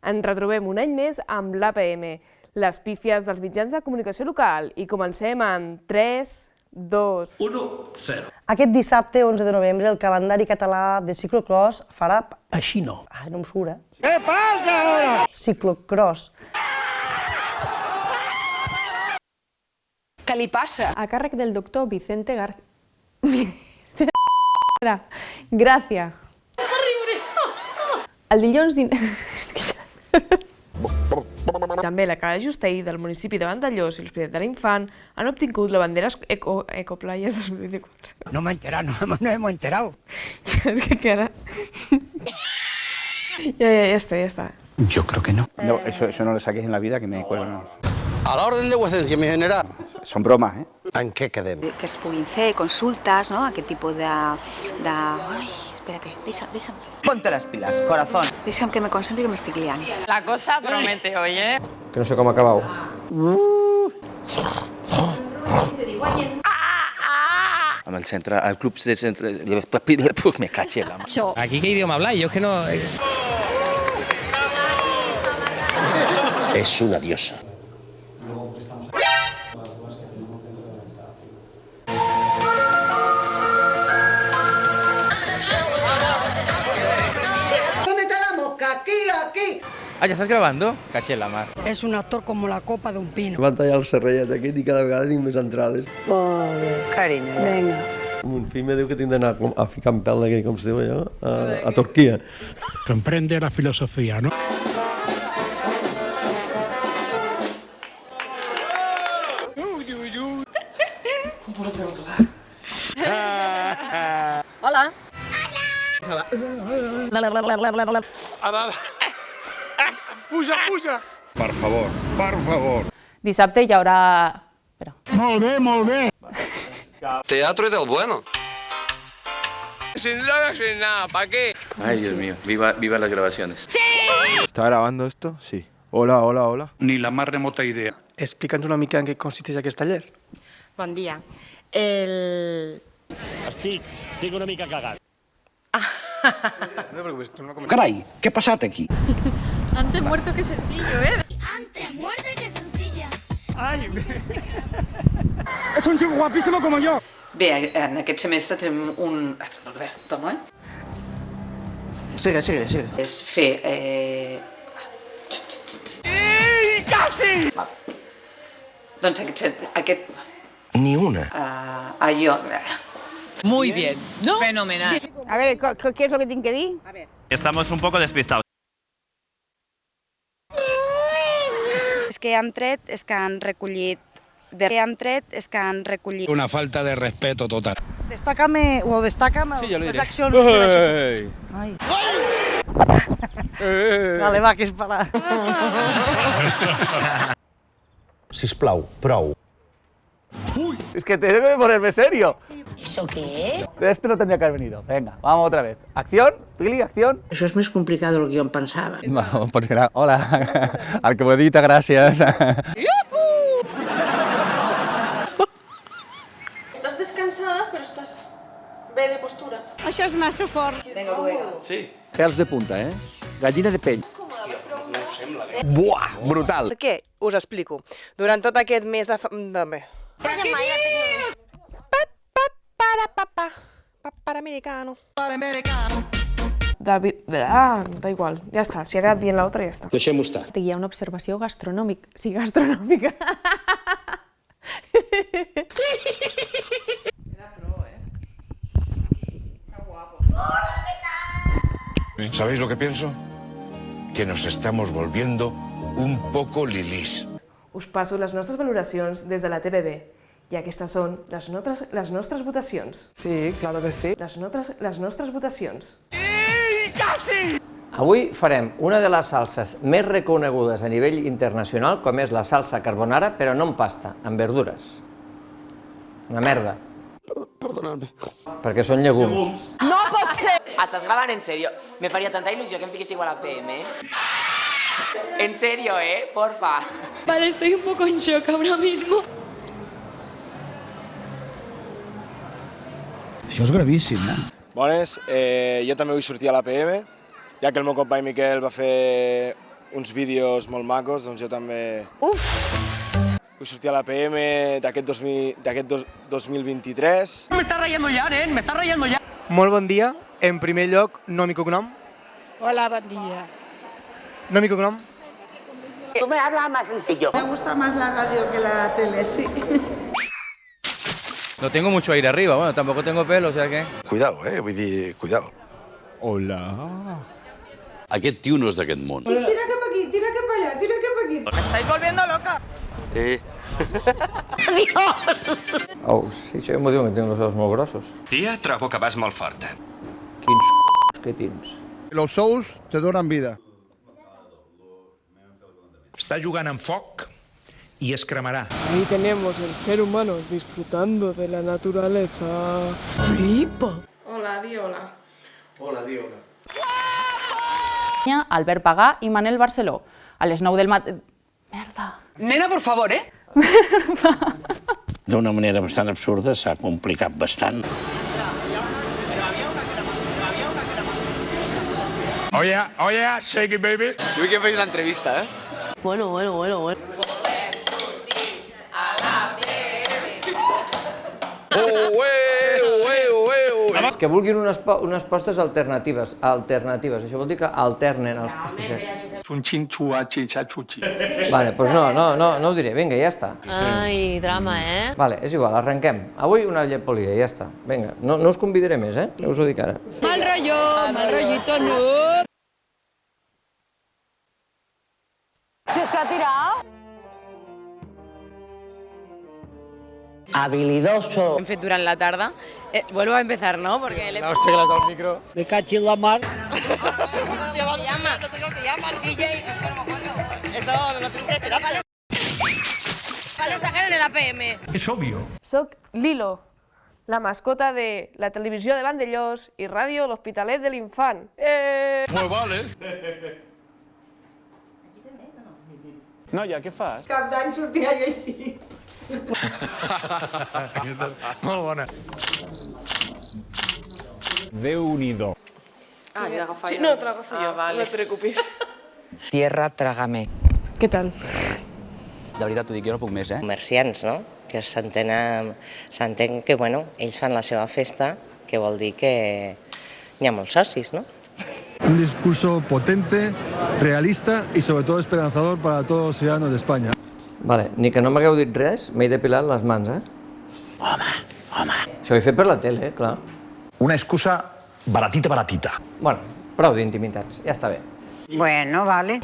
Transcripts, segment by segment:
Ens retrobem un any més amb l'APM, les pífies dels mitjans de comunicació local, i comencem en 3, 2... 1, 0. Aquest dissabte, 11 de novembre, el calendari català de ciclocross farà... Així no. Ai, no em surt, eh? ¿Qué pasa ahora? Ciclocross. Què li passa? A càrrec del doctor Vicente Gràcia. El dilluns... També la Cala Justeí del municipi de Vandellòs i l'Hospitalet de l'Infant han obtingut la bandera Ecoplayas 2024. No me he enterado, no hemos enterado. Es que ara... Ya está. Yo creo que no. No, eso no lo saques en la vida, que me cuelgan. A la orden de vuecencia, mi general. Son bromas, ¿eh? ¿En qué quedem? Que es puguin fer consultes, no? Aquest tipus de... Ai, espérate, deixa'm. Ponte las pilas, corazón. Deixa'm que me concentri que m'estic liant. La cosa promete, oye. Que no sé cómo ha acabado. Amb el centre, el club de centre... Me caché la mano. ¿Aquí qué idioma habláis? Yo es que no... Es una diosa. ¿Dónde está la mosca? Aquí. Ah, ¿ya estás grabando? Caché la mar. És un actor com la copa d'un pino. Van tallar el serrellet aquest i cada vegada tinc més entrades. Carinyo. Vinga. Mon fill me diu que tinc d'anar a ficar en pèl d'aquell, com es diu allò, a Turquia. Comprende la filosofía, ¿no? Hola. Puja. Per favor. Dissabte hi haurà... Espera. Molt bé. Teatro del bueno. Sin drogas, sin nada, ¿para qué? Ay, Dios mío, viva las grabaciones. ¿Está grabando esto? Sí. Hola. Ni la más remota idea. Explica'ns una mica en què consisteix aquest taller. Bon dia. Estic una mica cagat. Carai, què ha passat aquí? Antes muerto que sencillo, ¿eh? Es un chico guapísimo como yo. Bé, en aquest semestre tenim un... Torno, eh? Sigue. És fer... ¡Casi! Doncs aquest... Ni una. Allò... Muy bien. Fenomenal. A veure, què és el que tinc que dir? Estamos un poco despistados. És que han tret, és que han recollit... Una falta de respeto total. Destaca'm les accions... Ai. Vale, va, que és parar. Sisplau, prou. Es que tengo que ponerme serio. ¿Eso qué es? Esto no tendría que haber venido. Venga, vamos otra vez. Acción, Pili, acción. Això és més complicat del que jo em pensava. Hola, al que m'ho he dit, gràcies. Estàs descansada, però estàs bé de postura. Això és massa fort. De Noruega. Pèls de punta, eh? Gallina de pell. Buah, brutal. Per què? Us explico. Durant tot aquest mes de... Panamericano. David... da igual, ya está. Si ha quedat bien la otra, ya está. Deixem-ho estar. Hi ha una observació gastronòmica. Sí, gastronòmica. ¿Sabéis lo que pienso? Que nos estamos volviendo un poco lilís. Us passo les nostres valoracions des de la TVB. I aquestes són les nostres votacions. Sí, claro que sí. Les nostres votacions. Avui farem una de les salses més reconegudes a nivell internacional, com és la salsa carbonara, però no en pasta, en verdures. Una merda. Perdonadme. Perquè són llegums. No pot ser! ¿Estás grabando en serio? Me faría tanta ilusión que me fiques igual a PM, ¿eh? En serio, porfa. Vale, estoy un poco en shock ahora mismo. Això és gravíssim, eh? Bones, jo també vull sortir a l'APM, ja que el meu company Miquel va fer uns vídeos molt macos, doncs jo també... Vull sortir a la PM d'aquest 2023. Me estás rayando ya, nen, me estás rayando ya. Molt bon dia. En primer lloc, nom i cognom. Hola, bon dia. Nom i cognom. Tú me hablas más sencillo. Me gusta más la radio que la tele, sí. No tengo mucho aire arriba, bueno, tampoco tengo pelo, o sea que... Cuidado, vull dir, cuidado. Hola. Aquest tio no és d'aquest món. Tira cap aquí, tira cap allà, tira cap aquí. Me estáis volviendo loca. Oh, sí, això m'ho diu que tinc els ous molt grossos. Tia, trobo que vas molt forta. Quins que tens. Los ous te donen vida. Està jugant amb foc i es cremarà. Ahí tenemos el ser humano disfrutando de la naturaleza. ¡Flipa! Hola, di hola. Hola, di hola. Albert Pagà i Manel Barceló. A les 9 del matí... Merda. Nena, por favor, ¿eh? D'una manera bastant absurda, s'ha complicat bastant. Oh yeah, shake it, baby. Jo vull que em facis l'entrevista, Bueno. Que vulguin unes postes alternatives. Això vol dir que alternen els pastissets. Vale, doncs no ho diré, vinga, ja està. Ai, drama, Vale, és igual, arrenquem. Avui una llepolia, ja està. Vinga, no us convidaré més, ja us ho dic ara. Mal rollito, no. ¿Se ha tirado? Habilidoso. Hem fet durant la tarda. Vuelvo a empezar, ¿no? Porque le... Hòstia, que l'has del micro. Me cachi en la mar. ¿Cómo se llama? No sé cómo se llama. DJ, es que no me acuerdo. Eso lo tienes que esperar. Para sacar en el APM. És obvio. Soc Lilo, la mascota de la televisió de Vandellós i ràdio L'Hospitalet de l'Infant. Molt vale. Noia, què fas? Cap d'any sortia jo així. Molt bona. Déu-n'hi-do. Ah, yo agafo yo. Sí, no, te lo agafo yo, vale. No te preocupes. Tierra, trágame. ¿Qué tal? De veritat, t'ho dic, jo no puc més, Comerciants, no? Que s'entén que, bueno, ells fan la seva festa, que vol dir que hi ha molts socis, no? Un discurso potente, realista y sobre todo esperanzador para todos los ciudadanos de España. Vale, ni que no m'hagueu dit res, m'he depilat les mans, Home. Això ho he fet per la tele, clar. Una excusa baratita. Bueno, prou d'intimitats, ja està bé. Bueno, vale.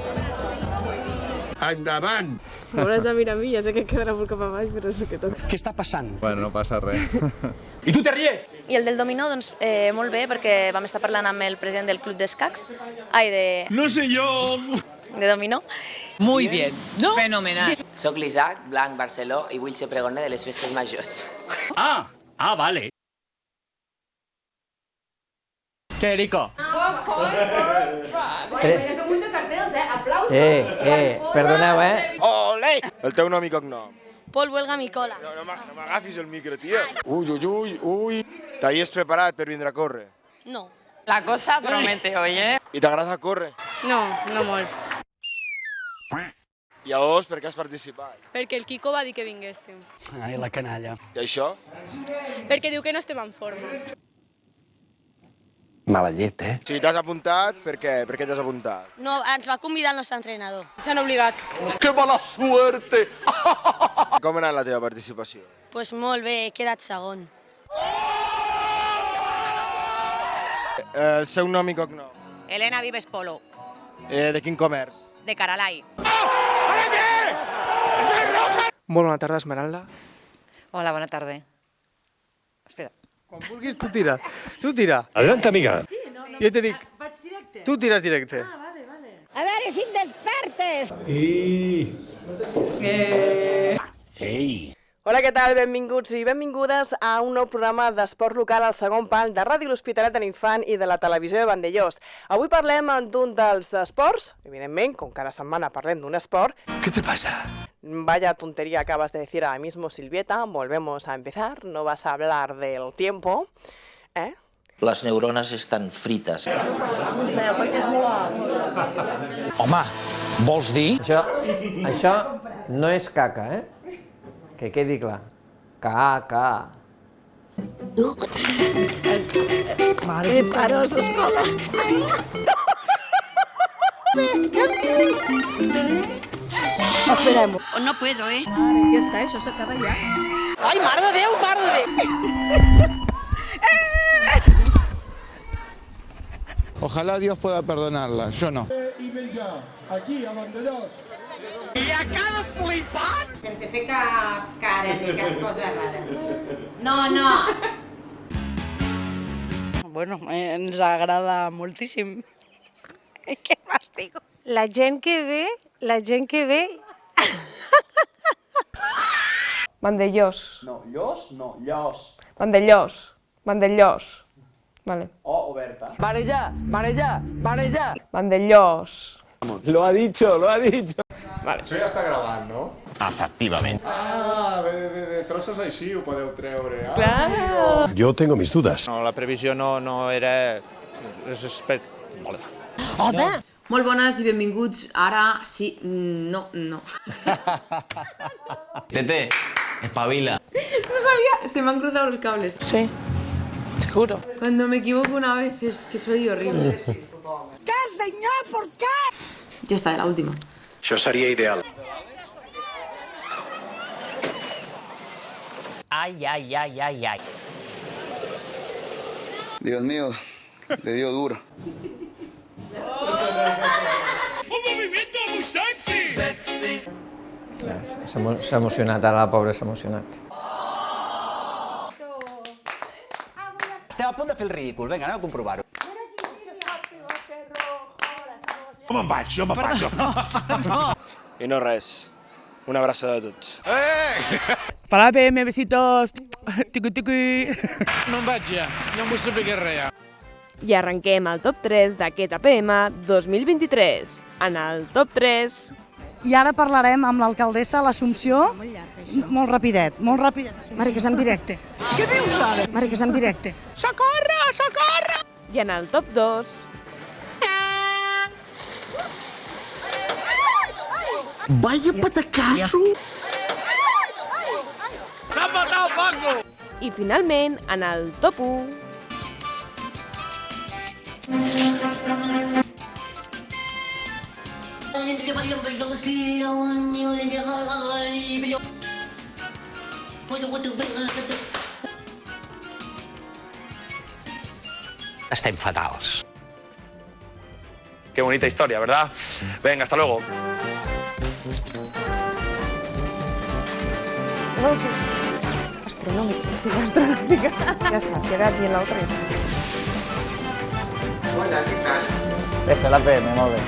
Endavant. M'hauràs de mirar a mi, ja sé que quedarà molt cap a baix, però és el que toca. Què està passant? Bueno, no passa res. I tu te ries? I el del dominó, doncs, molt bé, perquè vam estar parlant amb el president del club d'escacs. Ai, de... No sé jo. De dominó. Muy bien, ¿no? Fenomenal. Soc l'Isaac, Blanc, Barceló, i vull ser pregoner de les festes majors. Ah, vale. Què, Erico? Perdoneu, Olé! El teu nom i cognom. Pol Huelga Micola. No m'agafis el micro, tio. Ui. T'havies preparat per vindre a córrer? No. La cosa promete, oye. I t'agrada córrer? No, no molt. I llavors, per què has participat? Perquè el Quico va dir que vinguéssim. Ai, la canalla. I això? Perquè diu que no estem en forma. Mala llet, O sigui, t'has apuntat, per què? Per què t'has apuntat? No, ens va convidar el nostre entrenador. S'han obligat. Com ha anat la teva participació? Pues molt bé, he quedat segon. El seu nom i cognom? Elena Vives Polo, De quin comerç? de Caralai. Molt bona tarda, Esmeralda. Hola, bona tarda. Espera. Quan vulguis, tu tira. Tu tira. Adelante, amiga. Jo te dic. Vaig directe? Tu tires directe. A veure si et despertes! Ei! Hola, què tal? Benvinguts i benvingudes a un nou programa d'esport local al segon pal de Ràdio L'Hospitalet de l'Infant i de la televisió de Vandellós. Avui parlem d'un dels esports, evidentment, com cada setmana parlem d'un esport. ¿Qué te pasa? Vaya tontería acabas de decir ahora mismo, Silvieta. Volvemos a empezar. No vas a hablar del tiempo, ¿eh? Les neurones estan frites. Home, Vols dir? Això no és caca, Que quedi clar. Caca. Mare, paros, escola. Esperem-ho. No puedo, Ja està, això s'acaba ja. Ai, mare de Déu, mare de Déu! Ojalá Dios pueda perdonarla, yo no. Aquí, a Vandellós. Sense fer cap cara ni cap cosa rara. No. Bueno, ens agrada moltíssim. Què m'estigo? La gent que ve... Vandellós. No, llos, no, llos. Vandellós. Vale. O oberta. Vandellós. Lo ha dicho. Vale. Això ja està gravant, no? Efectivament. Ah, de trossos així ho podeu treure. Claro. Yo tengo mis dudas. No, la previsió no era... Home! Molt bones i benvinguts. Ara sí, no. Tete, espabila. No sabía, se me han cruzado los cables. Sí, seguro. Cuando me equivoco una vez es que soy horrible. ¿Qué, señor? ¿Por qué? Ya está, la última. Això seria ideal. Ay. Dios mío, le dio duro. S'ha emocionat, ara la pobra s'ha emocionat. Estem a punt de fer el ridícul, vinga, anem a comprovar-ho. Jo me'n vaig. I no res. Una abraçada a tots. Per l'APM, besitos. Tiqui. No em vaig ja, no em vull saber què res. I arrenquem el top 3 d'aquest APM 2023. En el top 3... I ara parlarem amb l'alcaldessa de l'Assumpció. Molt rapidet. Mare, que és en directe. Què dius ara? Mare, que és en directe. Socorre! I en el top 2... Vaya patacasso! S'ha matat el Paco! I finalment, en el top 1... Estem fatals. Qué bonita historia, ¿verdad? Venga, hasta luego. Astronòmica. Ja està, si era aquí en l'altre. És l'APM, molt bé.